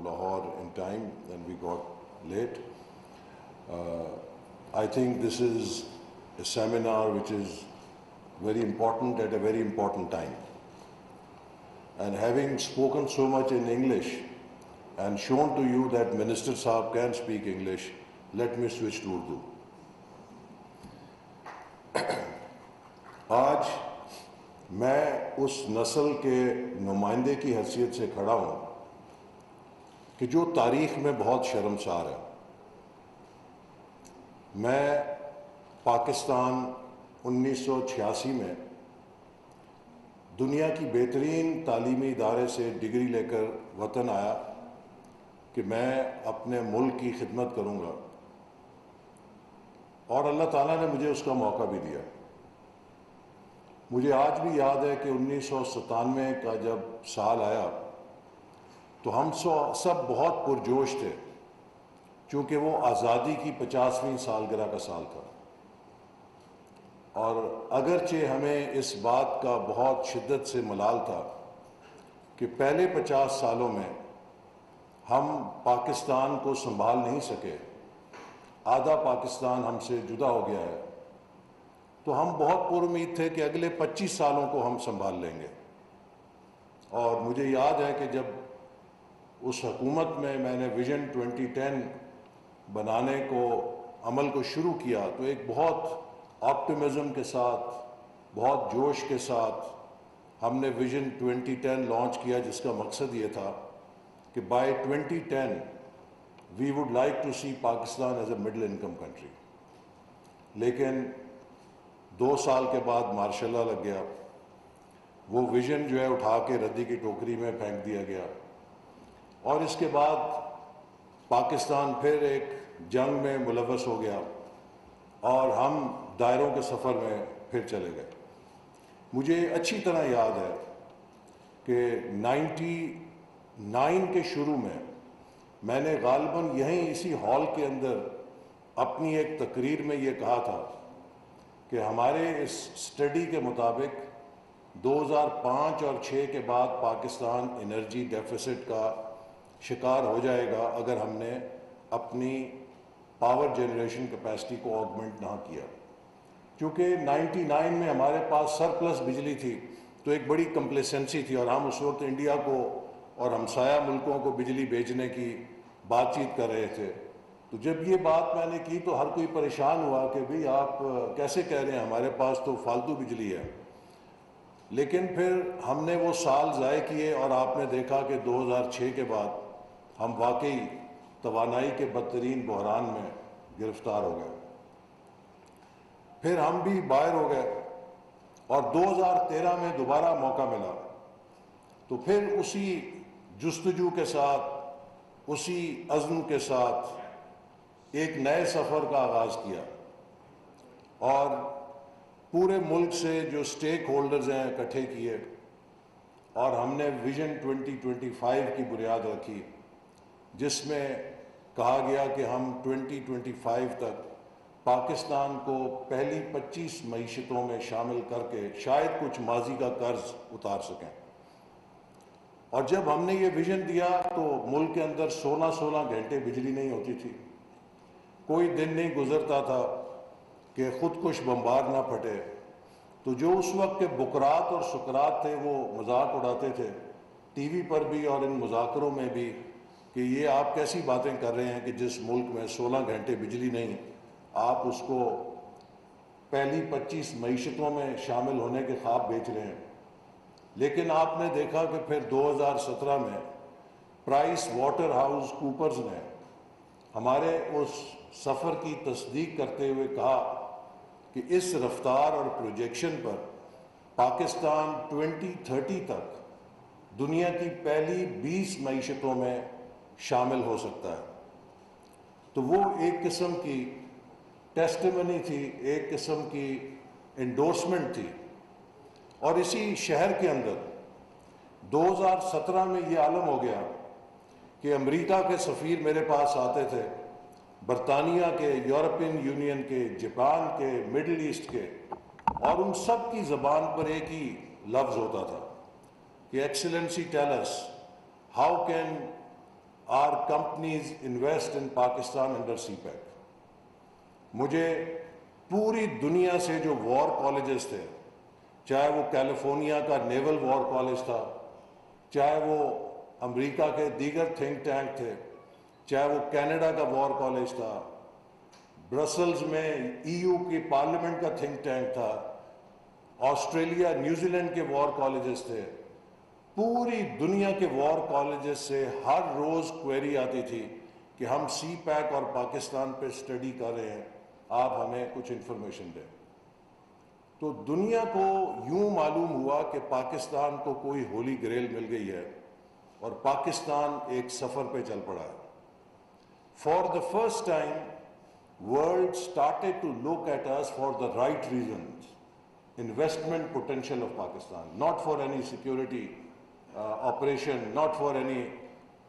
Lahore in time and we got late. I think this is a seminar which is very important at a very important time. And having spoken so much in English and shown to you that Minister Sahab can speak English, let me switch to Urdu. آج میں اس نسل کے نمائندے کی حیثیت سے کھڑا ہوں کہ جو تاریخ میں بہت شرمسار ہے. میں پاکستان 1986 میں دنیا کی بہترین تعلیمی ادارے سے ڈگری لے کر وطن آیا کہ میں اپنے ملک کی خدمت کروں گا، اور اللہ تعالیٰ نے مجھے اس کا موقع بھی دیا. مجھے آج بھی یاد ہے کہ 1997 کا جب سال آیا تو ہم سب بہت پرجوش تھے، چونکہ وہ آزادی کی 50ویں سالگرہ کا سال تھا. اور اگرچہ ہمیں اس بات کا بہت شدت سے ملال تھا کہ پہلے 50 سالوں میں ہم پاکستان کو سنبھال نہیں سکے، آدھا پاکستان ہم سے جدا ہو گیا ہے، تو ہم بہت پر امید تھے کہ اگلے 25 سالوں کو ہم سنبھال لیں گے. اور مجھے یاد ہے کہ جب اس حکومت میں نے ویژن 2010 بنانے کو عمل کو شروع کیا تو ایک بہت آپٹیمزم کے ساتھ، بہت جوش کے ساتھ ہم نے ویژن 2010 لانچ کیا، جس کا مقصد یہ تھا کہ by 2010 we would like to see Pakistan as a middle income country. لیکن 2 سال کے بعد مارشل لا لگ گیا، وہ ویژن جو ہے اٹھا کے ردی کی ٹوکری میں پھینک دیا گیا، اور اس کے بعد پاکستان پھر ایک جنگ میں ملوث ہو گیا اور ہم دائروں کے سفر میں پھر چلے گئے. مجھے اچھی طرح یاد ہے کہ 99 کے شروع میں نے غالباً یہیں اسی ہال کے اندر اپنی ایک تقریر میں یہ کہا تھا کہ ہمارے اس اسٹڈی کے مطابق 2005 اور 6 کے بعد پاکستان انرجی ڈیفیسٹ کا شکار ہو جائے گا اگر ہم نے اپنی پاور جنریشن کیپیسٹی کو آگمنٹ نہ کیا. چونکہ 99 میں ہمارے پاس سرپلس بجلی تھی تو ایک بڑی کمپلیسنسی تھی، اور ہم اس وقت انڈیا کو اور ہمسایہ ملکوں کو بجلی بیچنے کی بات چیت کر رہے تھے. تو جب یہ بات میں نے کی تو ہر کوئی پریشان ہوا کہ بھئی آپ کیسے کہہ رہے ہیں، ہمارے پاس تو فالتو بجلی ہے. لیکن پھر ہم نے وہ سال ضائع کیے اور آپ نے دیکھا کہ 2006 کے بعد ہم واقعی توانائی کے بدترین بحران میں گرفتار ہو گئے. پھر ہم بھی باہر ہو گئے اور 2013 میں دوبارہ موقع ملا تو پھر اسی جستجو کے ساتھ، اسی عزم کے ساتھ ایک نئے سفر کا آغاز کیا، اور پورے ملک سے جو سٹیک ہولڈرز ہیں اکٹھے کیے، اور ہم نے ویژن 2025 کی بنیاد رکھی، جس میں کہا گیا کہ ہم 2025 تک پاکستان کو پہلی 25 معیشتوں میں شامل کر کے شاید کچھ ماضی کا قرض اتار سکیں. اور جب ہم نے یہ ویژن دیا تو ملک کے اندر 16 گھنٹے بجلی نہیں ہوتی تھی. کوئی دن نہیں گزرتا تھا کہ خودکش بمبار نہ پھٹے. تو جو اس وقت کے بکرات اور سکرات تھے وہ مذاق اڑاتے تھے ٹی وی پر بھی اور ان مذاکروں میں بھی کہ یہ آپ کیسی باتیں کر رہے ہیں کہ جس ملک میں 16 گھنٹے بجلی نہیں، آپ اس کو پہلی 25 معیشتوں میں شامل ہونے کے خواب بیچ رہے ہیں. لیکن آپ نے دیکھا کہ پھر 2017 میں پرائس واٹر ہاؤس کوپرز نے ہمارے اس سفر کی تصدیق کرتے ہوئے کہا کہ اس رفتار اور پروجیکشن پر پاکستان 2030 تک دنیا کی پہلی 20 معیشتوں میں شامل ہو سکتا ہے. تو وہ ایک قسم کی ٹیسٹیمنی تھی، ایک قسم کی انڈورسمنٹ تھی. اور اسی شہر کے اندر 2017 میں یہ عالم ہو گیا کہ امریکہ کے سفیر میرے پاس آتے تھے، برطانیہ کے، یورپین یونین کے، جاپان کے، مڈل ایسٹ کے، اور ان سب کی زبان پر ایک ہی لفظ ہوتا تھا کہ excellency tell us how can our companies invest in Pakistan under CPEC. مجھے پوری دنیا سے جو وار کالجز تھے، چاہے وہ کیلیفورنیا کا نیول وار کالج تھا، چاہے وہ امریکہ کے دیگر تھنک ٹینک تھے، چاہے وہ کینیڈا کا وار کالج تھا، برسلز میں EU کی پارلیمنٹ کا تھنک ٹینک تھا، آسٹریلیا نیوزی لینڈ کے وار کالجز تھے، پوری دنیا کے وار کالجز سے ہر روز کوئری آتی تھی کہ ہم سی پیک اور پاکستان پہ سٹڈی کر رہے ہیں، آپ ہمیں کچھ انفارمیشن دیں۔ تو دنیا کو یوں معلوم ہوا کہ پاکستان کو کوئی ہولی گریل مل گئی ہے اور پاکستان ایک سفر پہ چل پڑا ہے۔ For the first time, world started to look at us for the right reasons. Investment potential of Pakistan, not for any security operation, not for any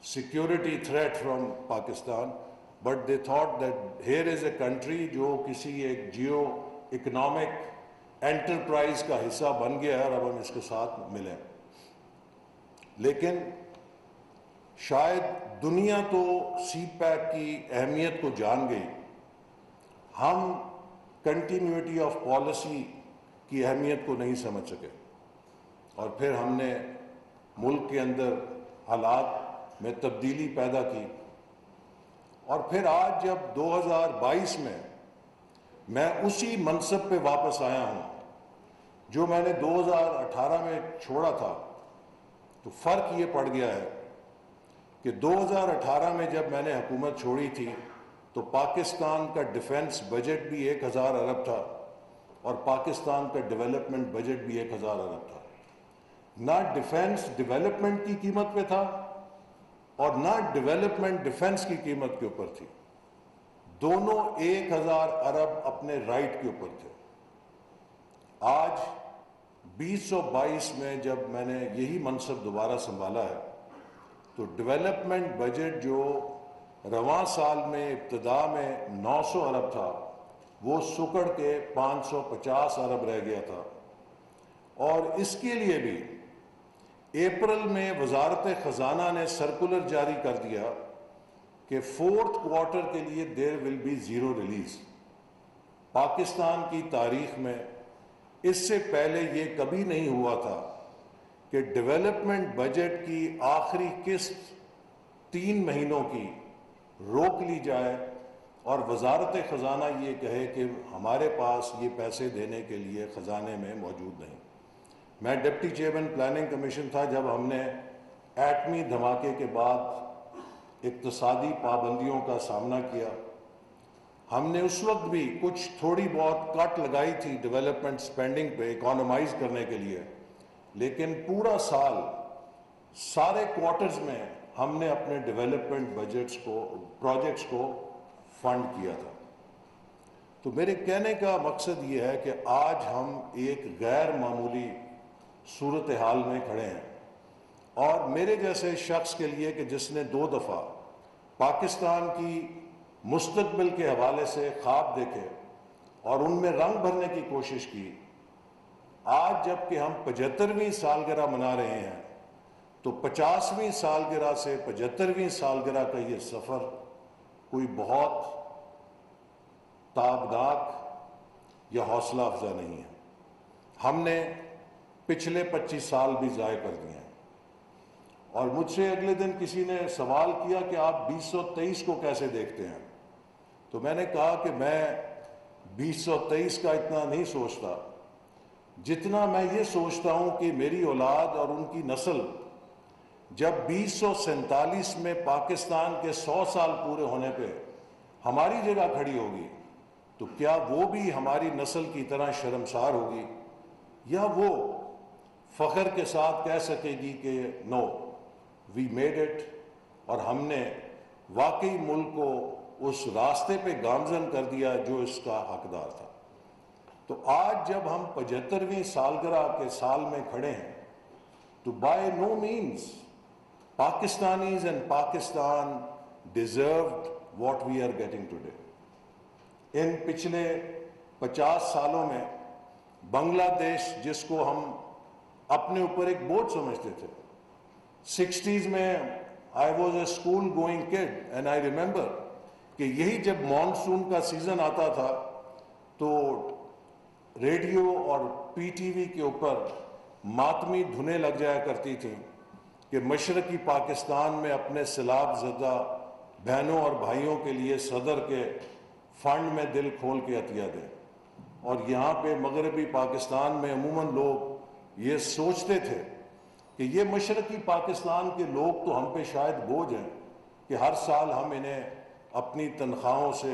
security threat from Pakistan, but they thought that here is a country جو کسی ایک Jio economic enterprise کا حصہ بن گیا ہے اور اب ہم اس کے ساتھ ملیں۔ لیکن شاید دنیا تو سی پیک کی اہمیت کو جان گئی، ہم کنٹینیوٹی آف پالیسی کی اہمیت کو نہیں سمجھ سکے، اور پھر ہم نے ملک کے اندر حالات میں تبدیلی پیدا کی، اور پھر آج جب 2022 میں اسی منصب پہ واپس آیا ہوں جو میں نے 2018 میں چھوڑا تھا، تو فرق یہ پڑ گیا ہے کہ 2018 میں جب میں نے حکومت چھوڑی تھی تو پاکستان کا ڈیفنس بجٹ بھی 1000 ارب تھا اور پاکستان کا ڈیولپمنٹ بجٹ بھی 1000 ارب تھا۔ نہ ڈیفنس ڈیولپمنٹ کی قیمت پہ تھا اور نہ ڈیولپمنٹ ڈیفنس کی قیمت کے اوپر تھی، دونوں 1000 ارب اپنے رائٹ کے اوپر تھے۔ آج 2022 میں جب میں نے یہی منصب دوبارہ سنبھالا ہے تو ڈیولپمنٹ بجٹ جو رواں سال میں ابتدا میں 900 ارب تھا وہ سکڑ کے 550 ارب رہ گیا تھا، اور اس کے لیے بھی اپریل میں وزارت خزانہ نے سرکولر جاری کر دیا کہ 4th کوارٹر کے لیے there will be zero release. Pakistan کی تاریخ میں اس سے پہلے یہ کبھی نہیں ہوا تھا کہ ڈیولپمنٹ بجٹ کی آخری قسط 3 مہینوں کی روک لی جائے اور وزارت خزانہ یہ کہے کہ ہمارے پاس یہ پیسے دینے کے لیے خزانے میں موجود نہیں۔ میں ڈپٹی چیئرمین پلاننگ کمیشن تھا جب ہم نے ایٹمی دھماکے کے بعد اقتصادی پابندیوں کا سامنا کیا، ہم نے اس وقت بھی کچھ تھوڑی بہت کٹ لگائی تھی ڈیولپمنٹ سپینڈنگ پہ اکانومائز کرنے کے لیے، لیکن پورا سال سارے کوارٹرز میں ہم نے اپنے ڈیولپمنٹ بجٹس کو پروجیکٹس کو فنڈ کیا تھا۔ تو میرے کہنے کا مقصد یہ ہے کہ آج ہم ایک غیر معمولی صورتحال میں کھڑے ہیں، اور میرے جیسے شخص کے لیے کہ جس نے 2 دفعہ پاکستان کی مستقبل کے حوالے سے خواب دیکھے اور ان میں رنگ بھرنے کی کوشش کی، آج جب کہ ہم 75ویں سالگرہ منا رہے ہیں تو 50ویں سالگرہ سے 75ویں سالگرہ کا یہ سفر کوئی بہت تابناک یا حوصلہ افزا نہیں ہے۔ ہم نے پچھلے 25 سال بھی ضائع کر دیے ہیں، اور مجھ سے اگلے دن کسی نے سوال کیا کہ آپ 2023 کو کیسے دیکھتے ہیں، تو میں نے کہا کہ میں 2023 کا اتنا نہیں سوچتا جتنا میں یہ سوچتا ہوں کہ میری اولاد اور ان کی نسل جب 2047 میں پاکستان کے 100 سال پورے ہونے پہ ہماری جگہ کھڑی ہوگی تو کیا وہ بھی ہماری نسل کی طرح شرمسار ہوگی، یا وہ فخر کے ساتھ کہہ سکے گی کہ نو وی میڈ اٹ، اور ہم نے واقعی ملک کو اس راستے پہ گامزن کر دیا جو اس کا حقدار تھا۔ تو آج جب ہم 75ویں سالگرہ کے سال میں کھڑے ہیں تو by no means Pakistanis and Pakistan deserved what we are getting today. ان پچھلے 50 سالوں میں بنگلہ دیش جس کو ہم اپنے اوپر ایک بوجھ سمجھتے تھے، 60s میں I was a school going kid and I remember کہ یہی جب مانسون کا سیزن آتا تھا تو ریڈیو اور پی ٹی وی کے اوپر ماتمی دھنیں لگ جایا کرتی تھیں کہ مشرقی پاکستان میں اپنے سیلاب زدہ بہنوں اور بھائیوں کے لیے صدر کے فنڈ میں دل کھول کے عطیہ دیں. اور یہاں پہ مغربی پاکستان میں عموماً لوگ یہ سوچتے تھے کہ یہ مشرقی پاکستان کے لوگ تو ہم پہ شاید بوجھ ہیں کہ ہر سال ہم انہیں اپنی تنخواہوں سے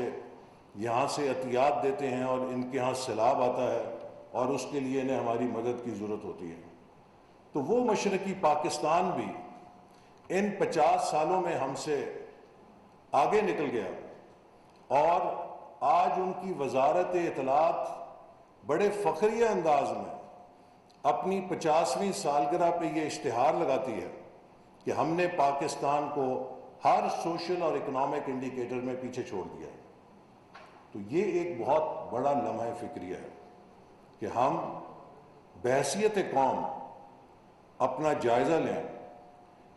یہاں سے عطیات دیتے ہیں اور ان کے ہاں سیلاب آتا ہے اور اس کے لیے انہیں ہماری مدد کی ضرورت ہوتی ہے. تو وہ مشرقی پاکستان بھی ان 50 سالوں میں ہم سے آگے نکل گیا اور آج ان کی وزارت اطلاعات بڑے فخریہ انداز میں اپنی 50ویں سالگرہ پہ یہ اشتہار لگاتی ہے کہ ہم نے پاکستان کو ہر سوشل اور اکنامک انڈیکیٹر میں پیچھے چھوڑ دیا ہے. تو یہ ایک بہت بڑا لمحہ فکریہ ہے کہ ہم بحیثیت قوم اپنا جائزہ لیں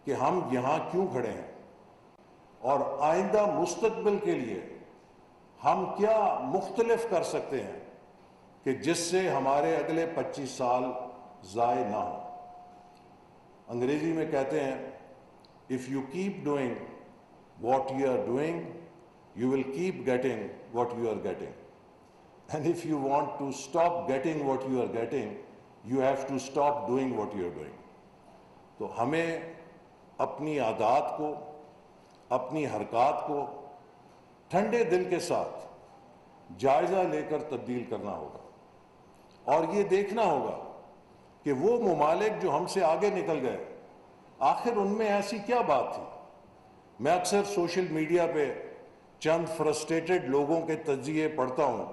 کہ ہم یہاں کیوں کھڑے ہیں اور آئندہ مستقبل کے لیے ہم کیا مختلف کر سکتے ہیں کہ جس سے ہمارے اگلے 25 سال ضائع نہ ہوں. انگریزی میں کہتے ہیں if you keep doing what you are doing, you will keep getting what you are getting. And if you want to stop getting what you are getting, you have to stop doing what you are doing. تو ہمیں اپنی عادات کو، اپنی حرکات کو ٹھنڈے دل کے ساتھ جائزہ لے کر تبدیل کرنا ہوگا اور یہ دیکھنا ہوگا کہ وہ ممالک جو ہم سے آگے نکل گئے آخر ان میں ایسی کیا بات تھی. میں اکثر سوشل میڈیا پہ چند فرسٹریٹڈ لوگوں کے تجزیے پڑھتا ہوں.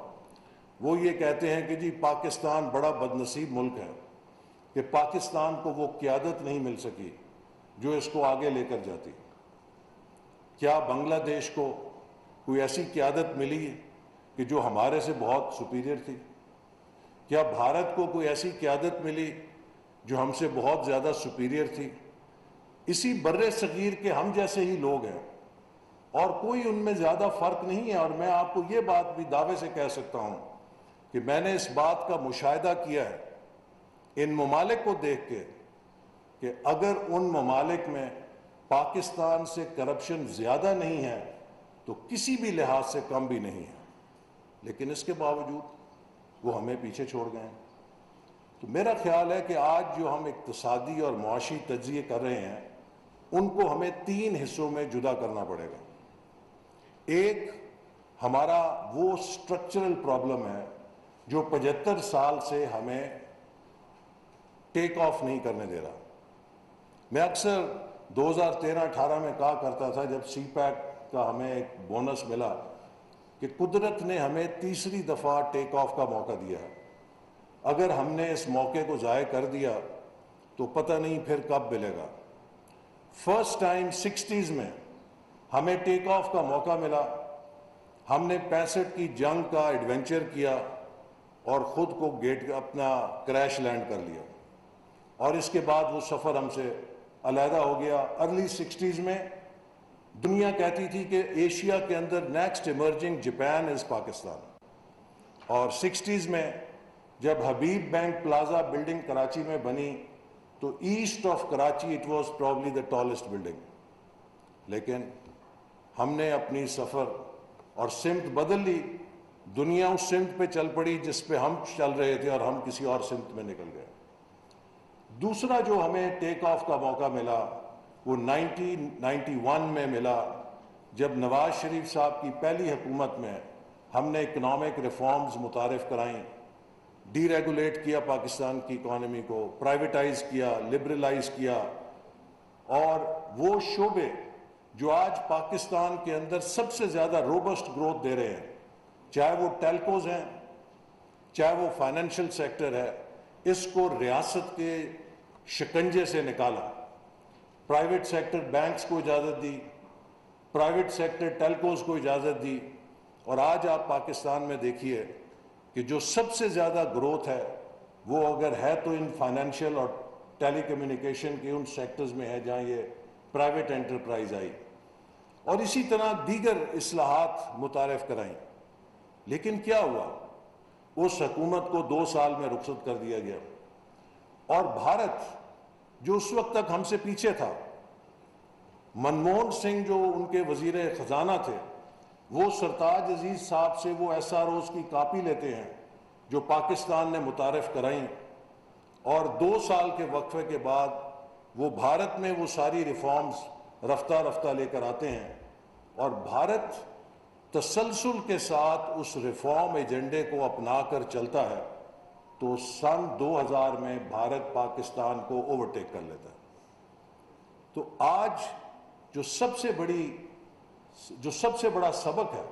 وہ یہ کہتے ہیں کہ جی پاکستان بڑا بدنصیب ملک ہے کہ پاکستان کو وہ قیادت نہیں مل سکی جو اس کو آگے لے کر جاتی. کیا بنگلہ دیش کو کوئی ایسی قیادت ملی کہ جو ہمارے سے بہت سپیریئر تھی؟ کیا بھارت کو کوئی ایسی قیادت ملی جو ہم سے بہت زیادہ سپیریئر تھی؟ اسی بر صغیر کے ہم جیسے ہی لوگ ہیں اور کوئی ان میں زیادہ فرق نہیں ہے. اور میں آپ کو یہ بات بھی دعوے سے کہہ سکتا ہوں کہ میں نے اس بات کا مشاہدہ کیا ہے ان ممالک کو دیکھ کے کہ اگر ان ممالک میں پاکستان سے کرپشن زیادہ نہیں ہے تو کسی بھی لحاظ سے کم بھی نہیں ہے، لیکن اس کے باوجود وہ ہمیں پیچھے چھوڑ گئے ہیں. تو میرا خیال ہے کہ آج جو ہم اقتصادی اور معاشی تجزیے کر رہے ہیں ان کو ہمیں 3 حصوں میں جدا کرنا پڑے گا. ایک ہمارا وہ سٹرکچرل پرابلم ہے جو 75 سال سے ہمیں ٹیک آف نہیں کرنے دے رہا. میں اکثر 2013-18 میں کہا کرتا تھا جب سی پیک کا ہمیں ایک بونس ملا کہ قدرت نے ہمیں تیسری دفعہ ٹیک آف کا موقع دیا ہے. اگر ہم نے اس موقع کو ضائع کر دیا تو پتہ نہیں پھر کب ملے گا. فرسٹ ٹائم 60s میں ہمیں ٹیک آف کا موقع ملا. ہم نے 65 کی جنگ کا ایڈونچر کیا اور خود کو گیٹ اپنا کریش لینڈ کر لیا اور اس کے بعد وہ سفر ہم سے علیحدہ ہو گیا. ارلی 60s میں دنیا کہتی تھی کہ ایشیا کے اندر next emerging Japan is Pakistan. اور 60s میں جب Habib bank plaza building Karachi میں بنی تو east of Karachi it was probably the tallest building. لیکن ہم نے اپنی سفر اور سمت بدل لی. دنیا اس سمت پہ چل پڑی جس پہ ہم چل رہے تھے اور ہم کسی اور سمت میں نکل گئے. دوسرا جو ہمیں ٹیک آف کا موقع ملا وہ 1991 میں ملا جب نواز شریف صاحب کی پہلی حکومت میں ہم نے اکنامک ریفارمز متعارف کرائیں، ڈی ریگولیٹ کیا پاکستان کی اکانومی کو، پرائیویٹائز کیا، لبرلائز کیا. اور وہ شعبے جو آج پاکستان کے اندر سب سے زیادہ روبسٹ گروتھ دے رہے ہیں، چاہے وہ ٹیلکوز ہیں، چاہے وہ فائنینشل سیکٹر ہے، اس کو ریاست کے شکنجے سے نکالا. پرائیویٹ سیکٹر بینکس کو اجازت دی، پرائیویٹ سیکٹر ٹیلکوز کو اجازت دی. اور آج آپ پاکستان میں دیکھیے کہ جو سب سے زیادہ گروتھ ہے وہ اگر ہے تو ان فائنینشیل اور ٹیلی کمیونیکیشن کے ان سیکٹرز میں ہے جہاں یہ پرائیویٹ انٹرپرائز آئی اور اسی طرح دیگر اصلاحات متعارف کرائیں. لیکن کیا ہوا؟ اس حکومت کو 2 سال میں رخصت کر دیا گیا اور بھارت جو اس وقت تک ہم سے پیچھے تھا، منموہن سنگھ جو ان کے وزیر خزانہ تھے، وہ سرتاج عزیز صاحب سے وہ SROs کی کاپی لیتے ہیں جو پاکستان نے متعارف کرائیں، اور 2 سال کے وقفے کے بعد وہ بھارت میں وہ ساری ریفارمز رفتہ رفتہ لے کر آتے ہیں، اور بھارت تسلسل کے ساتھ اس ریفارم ایجنڈے کو اپنا کر چلتا ہے تو سن 2000 میں بھارت پاکستان کو اوورٹیک کر لیتا ہے. تو آج جو سب سے بڑا سبق ہے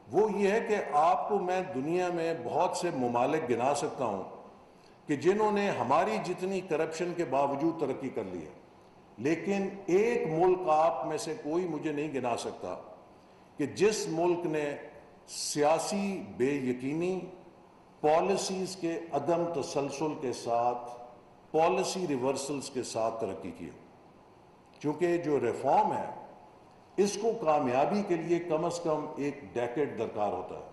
وہ یہ ہے کہ آپ کو میں دنیا میں بہت سے ممالک گنا سکتا ہوں کہ جنہوں نے ہماری جتنی کرپشن کے باوجود ترقی کر لی ہے، لیکن ایک ملک آپ میں سے کوئی مجھے نہیں گنا سکتا کہ جس ملک نے سیاسی بے یقینی، پالیسیز کے عدم تسلسل کے ساتھ، پالیسی ریورسلز کے ساتھ ترقی کی. چونکہ جو ریفارم ہے اس کو کامیابی کے لیے کم از کم ایک ڈیکیڈ درکار ہوتا ہے.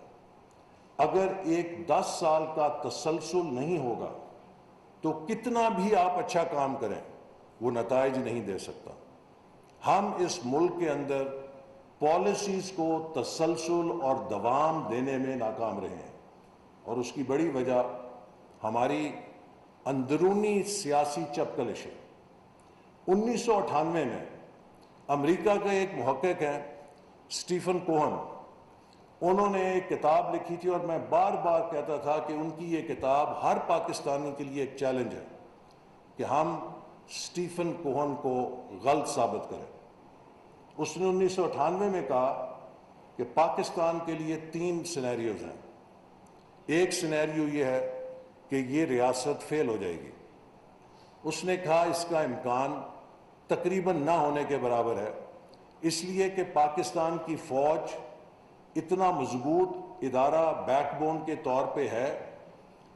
اگر ایک 10 سال کا تسلسل نہیں ہوگا تو کتنا بھی آپ اچھا کام کریں وہ نتائج نہیں دے سکتا. ہم اس ملک کے اندر پالیسیز کو تسلسل اور دوام دینے میں ناکام رہے ہیں، اور اس کی بڑی وجہ ہماری اندرونی سیاسی چپکلش ہے. 1998 میں امریکہ کا ایک محقق ہے اسٹیفن کوہن، انہوں نے ایک کتاب لکھی تھی، اور میں بار بار کہتا تھا کہ ان کی یہ کتاب ہر پاکستانی کے لیے ایک چیلنج ہے کہ ہم اسٹیفن کوہن کو غلط ثابت کریں. اس نے 1998 میں کہا کہ پاکستان کے لیے 3 سینیریوز ہیں. ایک سینیریو یہ ہے کہ یہ ریاست فیل ہو جائے گی. اس نے کہا اس کا امکان تقریباً نہ ہونے کے برابر ہے، اس لیے کہ پاکستان کی فوج اتنا مضبوط ادارہ بیک بون کے طور پہ ہے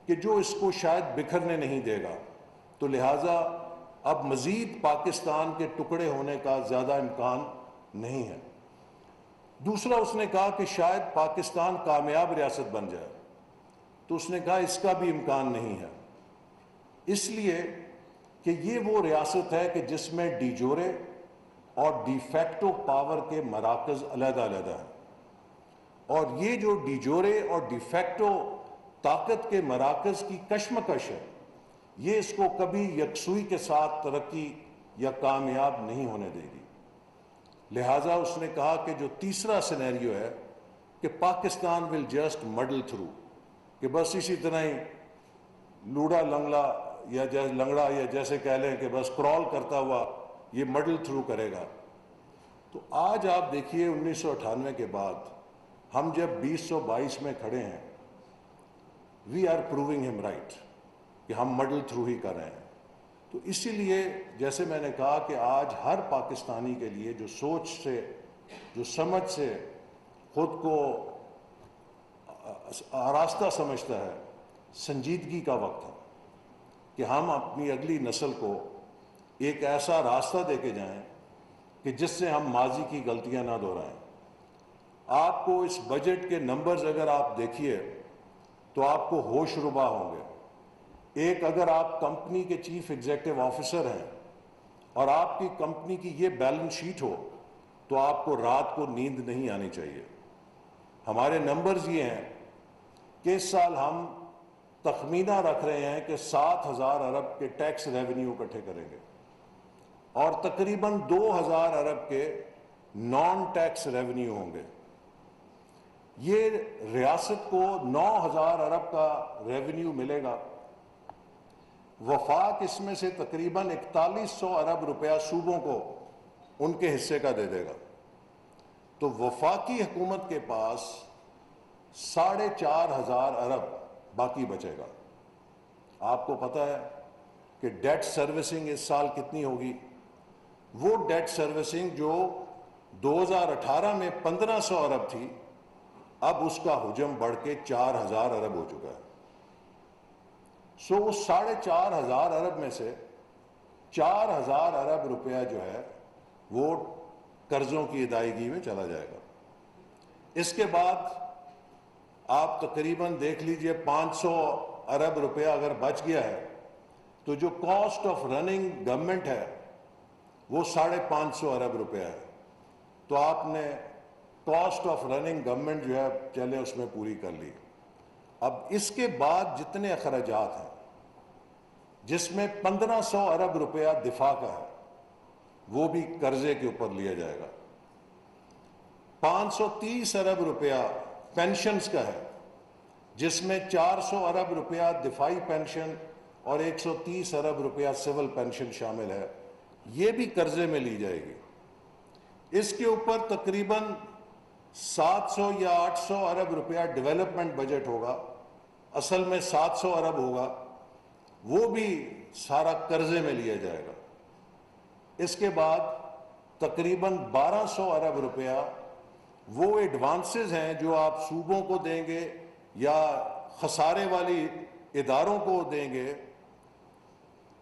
کہ جو اس کو شاید بکھرنے نہیں دے گا، تو لہٰذا اب مزید پاکستان کے ٹکڑے ہونے کا زیادہ امکان نہیں ہے. دوسرا اس نے کہا کہ شاید پاکستان کامیاب ریاست بن جائے، تو اس نے کہا اس کا بھی امکان نہیں ہے، اس لیے کہ یہ وہ ریاست ہے کہ جس میں ڈی جورے اور ڈی فیکٹو پاور کے مراکز علیحدہ علیحدہ ہیں، اور یہ جو ڈی جورے اور ڈی فیکٹو طاقت کے مراکز کی کشمکش ہے، یہ اس کو کبھی یکسوئی کے ساتھ ترقی یا کامیاب نہیں ہونے دے گی. لہٰذا اس نے کہا کہ جو تیسرا سینیریو ہے کہ Pakistan will just middle through, کہ بس اسی طرح ہی لوڑا لنگڑا یا جیسے کہہ لیں کہ بس کرال کرتا ہوا یہ مڈل تھرو کرے گا. تو آج آپ دیکھیے 1998 کے بعد ہم جب 2022 میں کھڑے ہیں، وی آر پروونگ ہم رائٹ کہ ہم مڈل تھرو ہی کر رہے ہیں. تو اسی لیے جیسے میں نے کہا کہ آج ہر پاکستانی کے لیے جو سوچ سے، جو سمجھ سے خود کو آراستہ سمجھتا ہے، سنجیدگی کا وقت ہے کہ ہم اپنی اگلی نسل کو ایک ایسا راستہ دے کے جائیں کہ جس سے ہم ماضی کی غلطیاں نہ دہرائیں. آپ کو اس بجٹ کے نمبرز اگر آپ دیکھیے تو آپ کو ہوش ربا ہوں گے. ایک اگر آپ کمپنی کے چیف ایگزیکٹو آفیسر ہیں اور آپ کی کمپنی کی یہ بیلنس شیٹ ہو تو آپ کو رات کو نیند نہیں آنی چاہیے. ہمارے نمبرز یہ ہیں کہ اس سال ہم تخمینہ رکھ رہے ہیں کہ 7,000 ارب کے ٹیکس ریونیو اکٹھے کریں گے، اور تقریباً 2,000 ارب کے نان ٹیکس ریونیو ہوں گے. یہ ریاست کو 9,000 ارب کا ریونیو ملے گا. وفاق اس میں سے تقریباً 4100 ارب روپیہ صوبوں کو ان کے حصے کا دے دے گا. تو وفاقی حکومت کے پاس 4,500 ارب باقی بچے گا. آپ کو پتہ ہے کہ ڈیٹ سروسنگ اس سال کتنی ہوگی؟ وہ ڈیٹ سروسنگ جو 2018 میں 1,500 ارب تھی، اب اس کا حجم بڑھ کے 4,000 ارب ہو چکا ہے. سو اس 4,500 ارب میں سے 4,000 ارب روپیہ جو ہے وہ قرضوں کی ادائیگی میں چلا جائے گا۔ اس کے بعد آپ تقریباً دیکھ لیجئے 500 ارب روپیہ اگر بچ گیا ہے تو جو کاسٹ آف رننگ گورنمنٹ ہے وہ 550 ارب روپیہ ہے، تو آپ نے کاسٹ آف رننگ گورنمنٹ جو ہے چلے اس میں پوری کر لی۔ اب اس کے بعد جتنے اخراجات ہیں جس میں 1500 ارب روپیہ دفاع کا ہے وہ بھی قرضے کے اوپر لیا جائے گا، 530 ارب روپیہ پینشنز کا ہے جس میں 400 ارب روپیہ دفاعی پینشن اور 130 ارب روپیہ سول پینشن شامل ہے، یہ بھی قرضے میں لی جائے گی۔ اس کے اوپر تقریباً 700 یا 800 ارب روپیہ ڈیولپمنٹ بجٹ ہوگا، اصل میں 700 ارب ہوگا، وہ بھی سارا قرضے میں لیا جائے گا۔ اس کے بعد تقریباً 1200 ارب روپیہ وہ ایڈوانسز ہیں جو آپ صوبوں کو دیں گے یا خسارے والی اداروں کو دیں گے،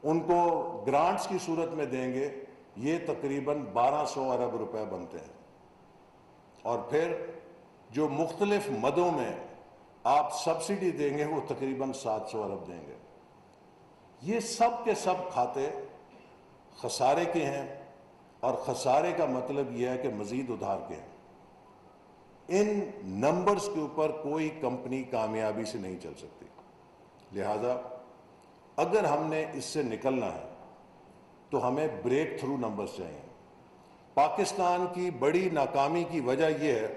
ان کو گرانٹس کی صورت میں دیں گے، یہ تقریباً 1200 ارب روپے بنتے ہیں۔ اور پھر جو مختلف مدوں میں آپ سبسڈی دیں گے وہ تقریباً 700 ارب دیں گے۔ یہ سب کے سب کھاتے خسارے کے ہیں، اور خسارے کا مطلب یہ ہے کہ مزید ادھار کے ہیں۔ ان نمبرز کے اوپر کوئی کمپنی کامیابی سے نہیں چل سکتی، لہذا اگر ہم نے اس سے نکلنا ہے تو ہمیں بریک تھرو نمبرز چاہیے۔ پاکستان کی بڑی ناکامی کی وجہ یہ ہے